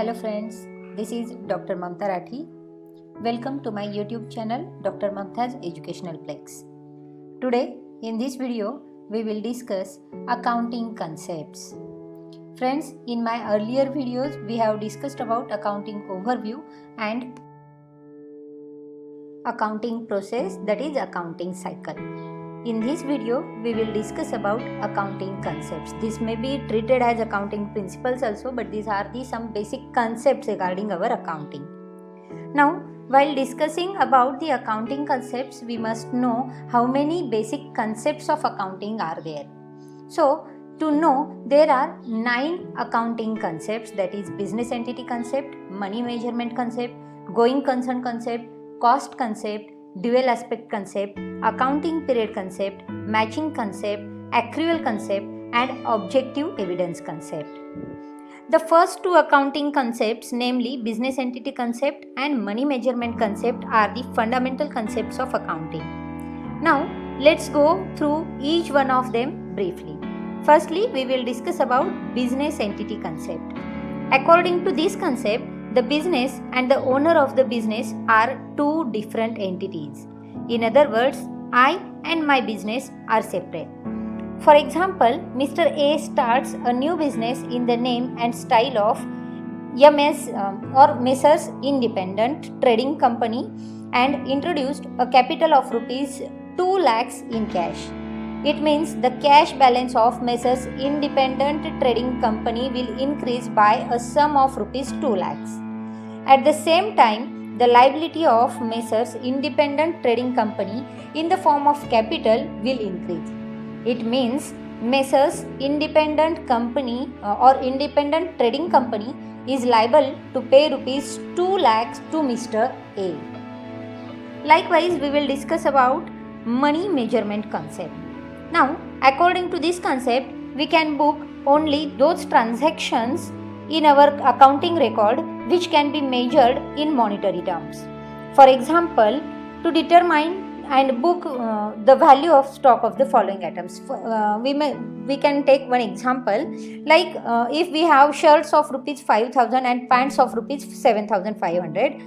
Hello friends, this is Dr. Mamta Rathi. Welcome to my YouTube channel Dr. Mamta's Educational Plex. Today in this video we will discuss accounting concepts. Friends, in my earlier videos we have discussed about accounting overview and accounting process, that is accounting cycle. In this video, we will discuss about accounting concepts. This may be treated as accounting principles also, but these are some basic concepts regarding our accounting. Now, while discussing about the accounting concepts, we must know how many basic concepts of accounting are there. So, to know, there are 9 accounting concepts, that is business entity concept, money measurement concept, going concern concept, cost concept, dual aspect concept, accounting period concept, matching concept, accrual concept, and objective evidence concept. The first two accounting concepts, namely business entity concept and money measurement concept, are the fundamental concepts of accounting. Now, let's go through each one of them briefly. Firstly, we will discuss about business entity concept. According to this concept, the business and the owner of the business are two different entities. In other words, I and my business are separate. For example, Mr. A starts a new business in the name and style of MS or Messrs. Independent Trading Company and introduced a capital of rupees 2 lakhs in cash. It means the cash balance of Messrs. Independent Trading Company will increase by a sum of rupees 2 lakhs. At the same time, the liability of Messrs. Independent Trading Company in the form of capital will increase. It means Messrs. Independent Company or Independent Trading Company is liable to pay rupees 2 lakhs to Mr. A. Likewise, we will discuss about money measurement concept. Now, according to this concept, we can book only those transactions in our accounting record which can be measured in monetary terms. For example, to determine and book the value of stock of the following items. We can take one example, like if we have shirts of rupees 5,000 and pants of rupees 7,500,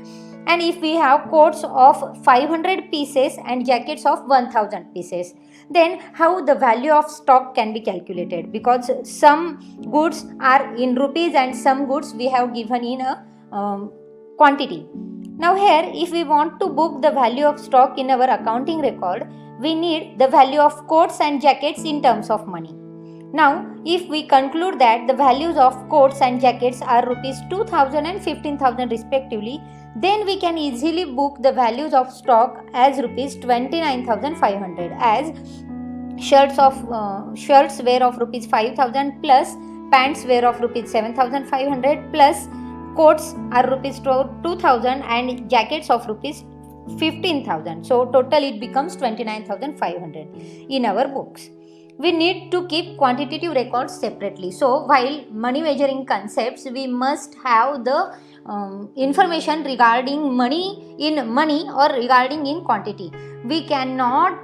and if we have coats of 500 pieces and jackets of 1,000 pieces, then how the value of stock can be calculated, because some goods are in rupees and some goods we have given in a quantity. Now here, if we want to book the value of stock in our accounting record, we need the value of coats and jackets in terms of money. Now, if we conclude that the values of coats and jackets are rupees 2,000 and 15,000 respectively, then we can easily book the values of stock as rupees 29,500, as shirts were of rupees 5,000 plus pants were of rupees 7,500 plus coats are rupees 2,000 and jackets of rupees 15,000. So total it becomes 29,500 in our books. We need to keep quantitative records separately. So while money measuring concepts, we must have the information regarding money in money or regarding in quantity. We cannot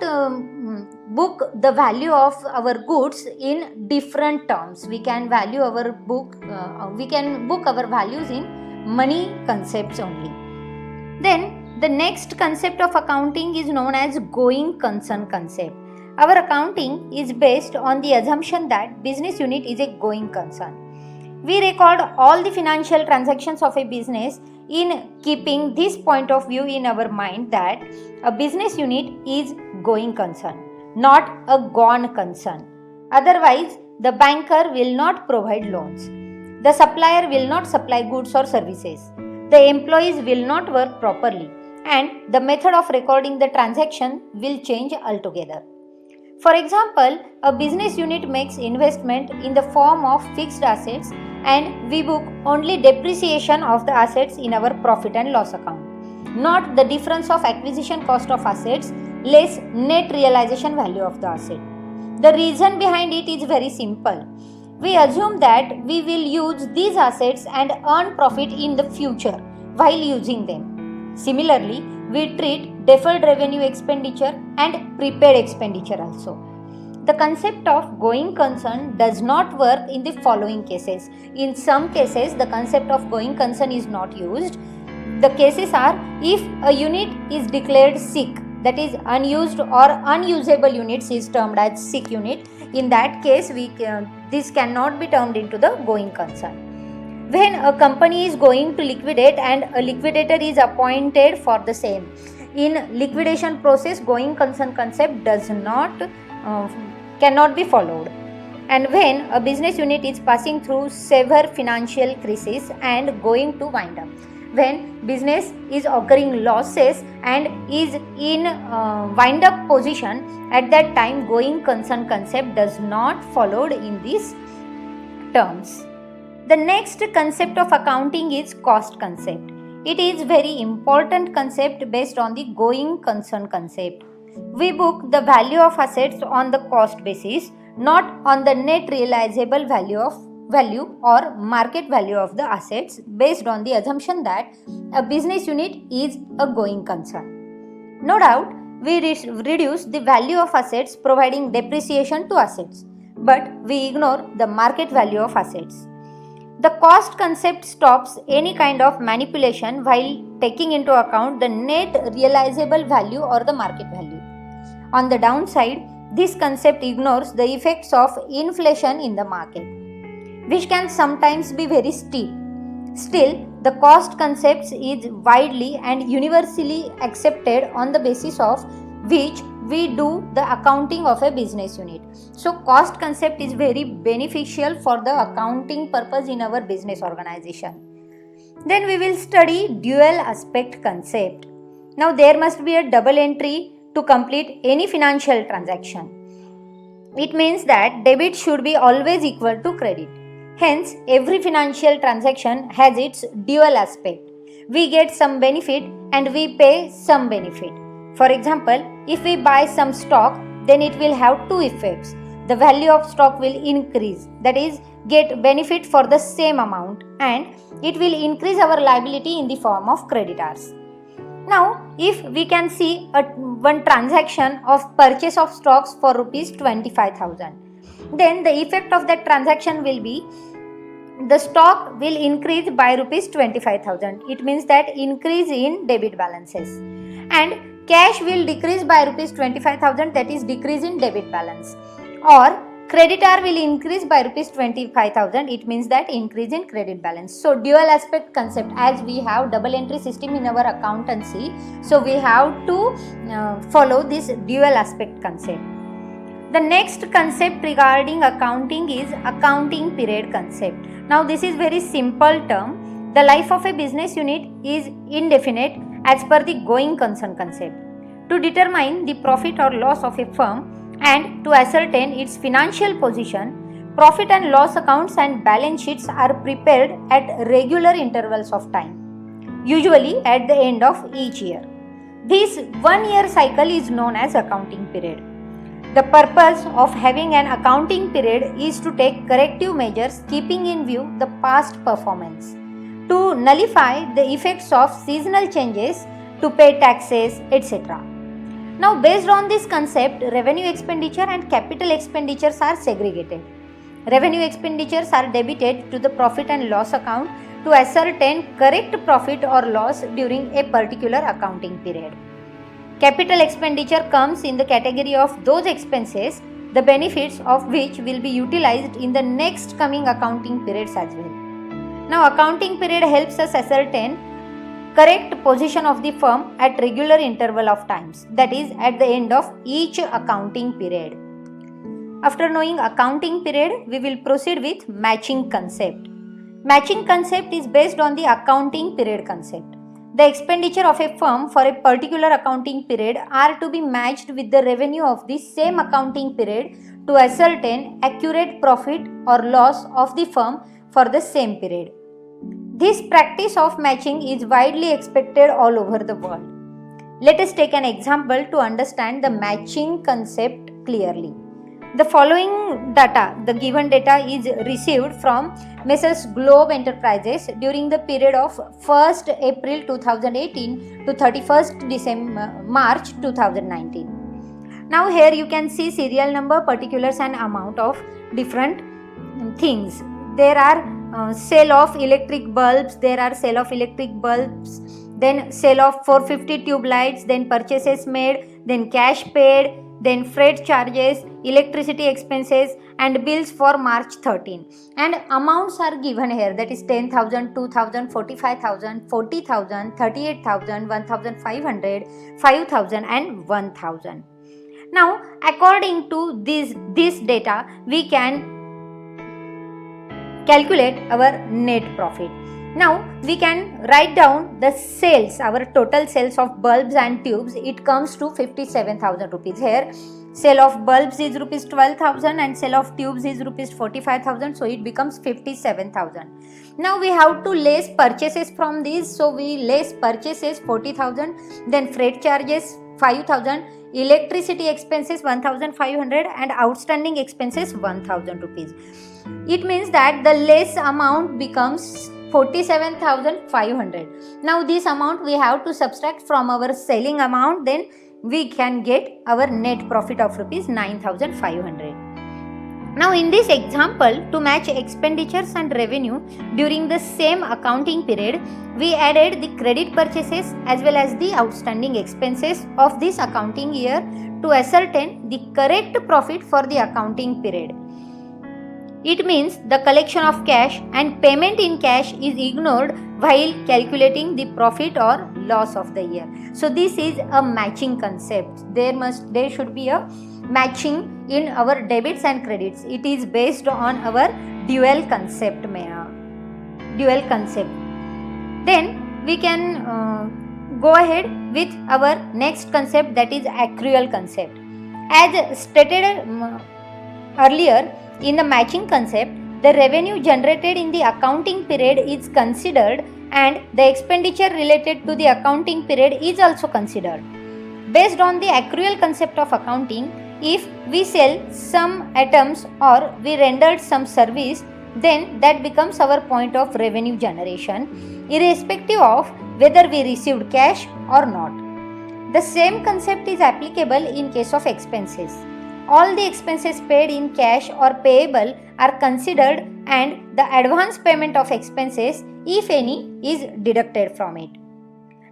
book the value of our goods in different terms. We can book our values in money concepts only. Then the next concept of accounting is known as going concern concept. Our accounting is based on the assumption that business unit is a going concern. We record all the financial transactions of a business in keeping this point of view in our mind, that a business unit is going concern, not a gone concern. Otherwise, the banker will not provide loans. The supplier will not supply goods or services. The employees will not work properly, and the method of recording the transaction will change altogether. For example, a business unit makes investment in the form of fixed assets and we book only depreciation of the assets in our profit and loss account, not the difference of acquisition cost of assets less net realization value of the asset. The reason behind it is very simple. We assume that we will use these assets and earn profit in the future while using them. Similarly, we treat deferred revenue expenditure and prepaid expenditure also. The concept of going concern does not work in the following cases. In some cases, the concept of going concern is not used. The cases are if a unit is declared sick, that is unused or unusable units is termed as sick unit. In that case, this cannot be termed into the going concern. When a company is going to liquidate and a liquidator is appointed for the same, in liquidation process, going concern concept cannot be followed. And when a business unit is passing through severe financial crisis and going to wind up, when business is occurring losses and is in wind up position, at that time going concern concept does not followed in these terms. The next concept of accounting is cost concept. It is very important concept based on the going concern concept. We book the value of assets on the cost basis, not on the net realizable value or market value of the assets, based on the assumption that a business unit is a going concern. No doubt, we reduce the value of assets providing depreciation to assets, but we ignore the market value of assets. The cost concept stops any kind of manipulation while taking into account the net realizable value or the market value. On the downside, this concept ignores the effects of inflation in the market, which can sometimes be very steep. Still, the cost concept is widely and universally accepted on the basis of which we do the accounting of a business unit. So, cost concept is very beneficial for the accounting purpose in our business organization. Then we will study dual aspect concept. Now, there must be a double entry to complete any financial transaction. It means that debit should be always equal to credit. Hence, every financial transaction has its dual aspect. We get some benefit and we pay some benefit. For example, if we buy some stock, then it will have two effects. The value of stock will increase, that is, get benefit for the same amount, and it will increase our liability in the form of creditors. Now, if we can see one transaction of purchase of stocks for rupees 25,000, then the effect of that transaction will be the stock will increase by rupees 25,000. It means that increase in debit balances, and cash will decrease by rupees 25,000, that is decrease in debit balance, or creditor will increase by rupees 25,000, it means that increase in credit balance. So dual aspect concept, as we have double entry system in our accountancy, so we have to follow this dual aspect concept. The next concept regarding accounting is accounting period concept. Now this is very simple term. The life of a business unit is indefinite as per the going concern concept. To determine the profit or loss of a firm and to ascertain its financial position, profit and loss accounts and balance sheets are prepared at regular intervals of time, usually at the end of each year. This 1 year cycle is known as accounting period. The purpose of having an accounting period is to take corrective measures keeping in view the past performance, to nullify the effects of seasonal changes, to pay taxes, etc. Now, based on this concept, revenue expenditure and capital expenditures are segregated. Revenue expenditures are debited to the profit and loss account to ascertain correct profit or loss during a particular accounting period. Capital expenditure comes in the category of those expenses, the benefits of which will be utilized in the next coming accounting periods as well. Now, accounting period helps us ascertain correct position of the firm at regular interval of times, that is, at the end of each accounting period. After knowing accounting period, we will proceed with matching concept. Matching concept is based on the accounting period concept. The expenditure of a firm for a particular accounting period are to be matched with the revenue of the same accounting period to ascertain accurate profit or loss of the firm for the same period. This practice of matching is widely expected all over the world. Let us take an example to understand the matching concept clearly. The following data, the given data is received from Messrs. Globe Enterprises during the period of 1st April 2018 to 31st March 2019. Now here you can see serial number, particulars and amount of different things. There are sale of electric bulbs, then sale of 450 tube lights, then purchases made, then cash paid, then freight charges, electricity expenses and bills for March 13. And amounts are given here, that is 10,000, 2,000, 45,000, 40,000, 38,000, 1,500, 5,000 and 1,000. Now according to this data we can calculate our net profit. Now we can write down the sales, our total sales of bulbs and tubes. It comes to 57,000 rupees. Here sale of bulbs is rupees 12,000 and sale of tubes is rupees 45,000, so it becomes 57,000. Now we have to less purchases from these, so we less purchases 40,000, then freight charges 5,000, electricity expenses 1,500 and outstanding expenses 1,000 rupees. It means that the less amount becomes 47,500. Now this amount we have to subtract from our selling amount, then we can get our net profit of rupees 9,500. Now in this example, to match expenditures and revenue during the same accounting period, we added the credit purchases as well as the outstanding expenses of this accounting year to ascertain the correct profit for the accounting period. It means the collection of cash and payment in cash is ignored while calculating the profit or loss of the year. So this is a matching concept. There should be a matching in our debits and credits. It is based on our dual concept. Then we can go ahead with our next concept, that is accrual concept. As stated earlier, in the matching concept, the revenue generated in the accounting period is considered and the expenditure related to the accounting period is also considered. Based on the accrual concept of accounting, if we sell some items or we rendered some service, then that becomes our point of revenue generation, irrespective of whether we received cash or not. The same concept is applicable in case of expenses. All the expenses paid in cash or payable are considered and the advance payment of expenses, if any, is deducted from it.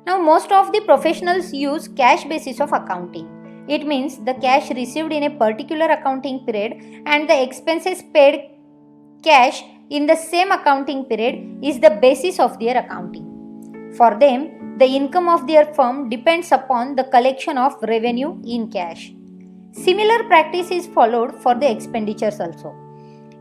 Now most of the professionals use cash basis of accounting. It means the cash received in a particular accounting period and the expenses paid cash in the same accounting period is the basis of their accounting. For them, the income of their firm depends upon the collection of revenue in cash. Similar practice is followed for the expenditures also.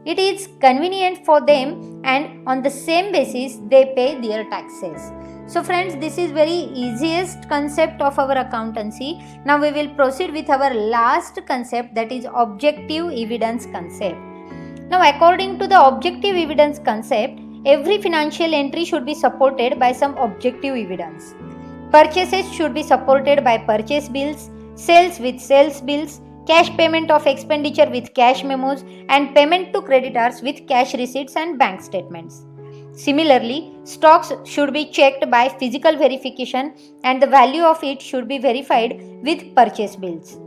It is convenient for them and on the same basis they pay their taxes. So friends, this is very easiest concept of our accountancy. Now we will proceed with our last concept, that is objective evidence concept. Now according to the objective evidence concept, every financial entry should be supported by some objective evidence. Purchases should be supported by purchase bills, sales with sales bills, cash payment of expenditure with cash memos, and payment to creditors with cash receipts and bank statements. Similarly, stocks should be checked by physical verification and the value of it should be verified with purchase bills.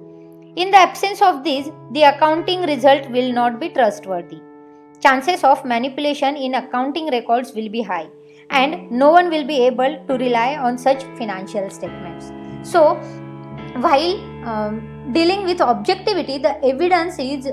In the absence of these, the accounting result will not be trustworthy. Chances of manipulation in accounting records will be high and no one will be able to rely on such financial statements. So, while dealing with objectivity, the evidence is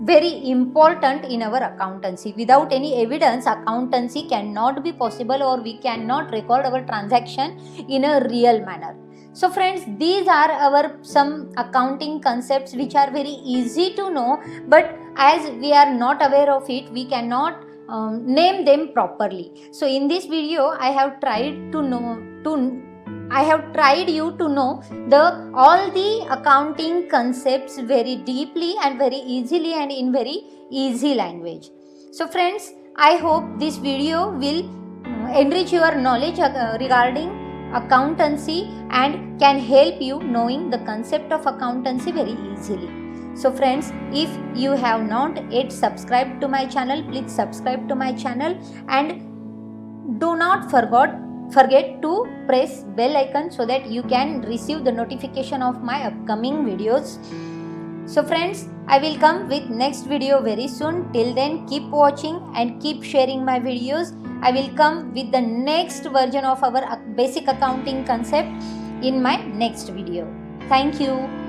very important in our accountancy. Without any evidence, accountancy cannot be possible or we cannot record our transaction in a real manner. So friends, these are our some accounting concepts which are very easy to know, but as we are not aware of it, we cannot name them properly. So in this video, I have tried you to know all the accounting concepts very deeply and very easily and in very easy language. So friends, I hope this video will enrich your knowledge regarding accountancy and can help you knowing the concept of accountancy very easily. So friends, if you have not yet subscribed to my channel, please subscribe to my channel and do not forget to press bell icon so that you can receive the notification of my upcoming videos. So friends, I will come with next video very soon. Till then, keep watching and keep sharing my videos. I will come with the next version of our basic accounting concept in my next video. Thank you.